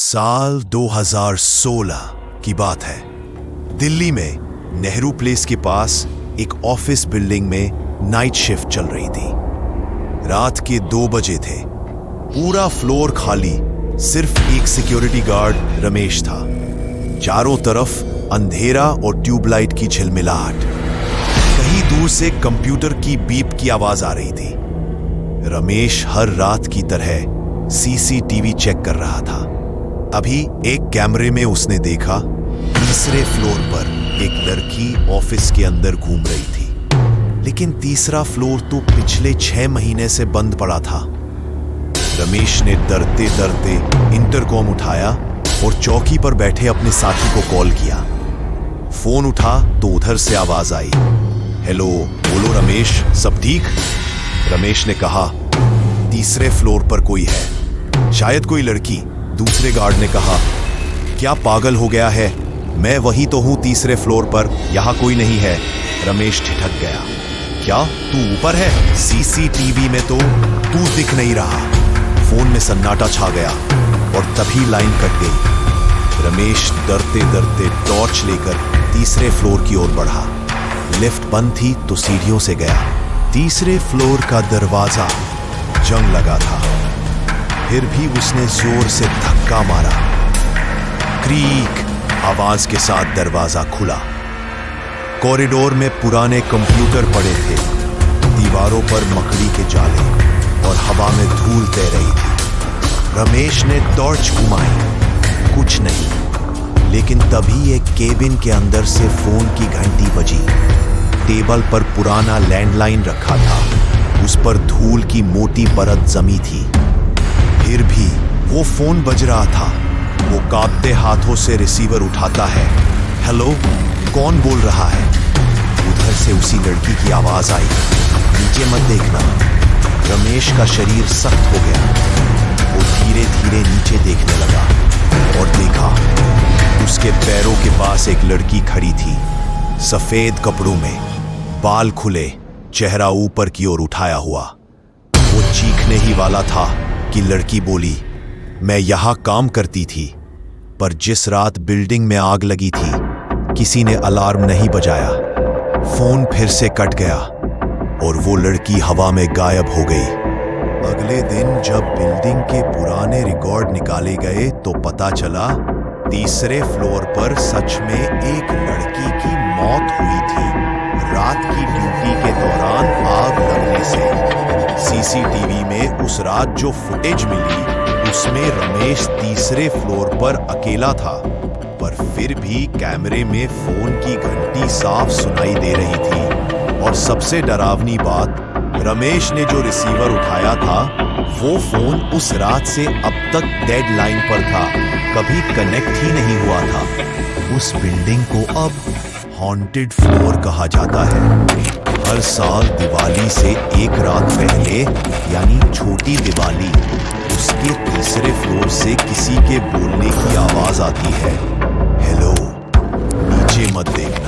साल 2016 की बात है। दिल्ली में नेहरू प्लेस के पास एक ऑफिस बिल्डिंग में नाइट शिफ्ट चल रही थी। रात के 2 बजे थे। पूरा फ्लोर खाली, सिर्फ एक सिक्योरिटी गार्ड रमेश था। चारों तरफ अंधेरा और ट्यूबलाइट की झिलमिलाहट। कहीं दूर से कंप्यूटर की बीप की आवाज आ रही थी। रमेश हर रात की तरह सीसीटीवी चेक कर रहा था। अभी एक कैमरे में उसने देखा तीसरे फ्लोर पर एक लड़की ऑफिस के अंदर घूम रही थी, लेकिन तीसरा फ्लोर तो पिछले 6 महीने से बंद पड़ा था। रमेश ने डरते डरते इंटरकॉम उठाया और चौकी पर बैठे अपने साथी को कॉल किया। फोन उठा तो उधर से आवाज आई, हेलो, बोलो रमेश, सब ठीक? रमेश ने कहा, तीसरे फ्लोर पर कोई है, शायद कोई लड़की। दूसरे गार्ड ने कहा, क्या पागल हो गया है? मैं वही तो हूं तीसरे फ्लोर पर, यहां कोई नहीं है। रमेश ठिठक गया, क्या तू ऊपर है? सीसीटीवी में तो तू दिख नहीं रहा। फोन में सन्नाटा छा गया और तभी लाइन कट गई। रमेश डरते डरते टॉर्च लेकर तीसरे फ्लोर की ओर बढ़ा। लिफ्ट बंद थी तो सीढ़ियों से गया। तीसरे फ्लोर का दरवाजा जंग लगा था। फिर भी उसने जोर से धक्का मारा। क्रीक आवाज के साथ दरवाजा खुला। कॉरिडोर में पुराने कंप्यूटर पड़े थे। दीवारों पर मकड़ी के जाले और हवा में धूल तैर रही थी। रमेश ने टॉर्च घुमाई, कुछ नहीं। लेकिन तभी एक केबिन के अंदर से फोन की घंटी बजी। टेबल पर पुराना लैंडलाइन रखा था, उस पर धूल की मोटी परत जमी थी। फिर भी वो फोन बज रहा था। वो कांपते हाथों से रिसीवर उठाता है। हेलो, कौन बोल रहा है? उधर से उसी लड़की की आवाज आई, नीचे मत देखना। रमेश का शरीर सख्त हो गया। वो धीरे धीरे नीचे देखने लगा और देखा उसके पैरों के पास एक लड़की खड़ी थी, सफेद कपड़ों में, बाल खुले, चेहरा ऊपर की ओर उठाया हुआ। वो चीखने ही वाला था कि लड़की बोली, मैं यहां काम करती थी, पर जिस रात बिल्डिंग में आग लगी थी किसी ने अलार्म नहीं बजाया। फोन फिर से कट गया और वो लड़की हवा में गायब हो गई। अगले दिन जब बिल्डिंग के पुराने रिकॉर्ड निकाले गए तो पता चला तीसरे फ्लोर पर सच में एक लड़की की मौत हुई थी, रात की ड्यूटी के दौरान आग लगने से। सीसीटीवी में उस रात जो फुटेज मिली उसमें रमेश तीसरे फ्लोर पर अकेला था, पर फिर भी कैमरे में फोन की घंटी साफ सुनाई दे रही थी। और सबसे डरावनी बात, रमेश ने जो रिसीवर उठाया था वो फोन उस रात से अब तक डेड लाइन पर था, कभी कनेक्ट ही नहीं हुआ था। उस बिल्डिंग को अब हॉन्टेड फ्लोर कहा जाता है। हर साल दिवाली से एक रात पहले, यानी छोटी दिवाली, उसके तीसरे फ्लोर से किसी के बोलने की आवाज आती है, हेलो, नीचे मत देखना।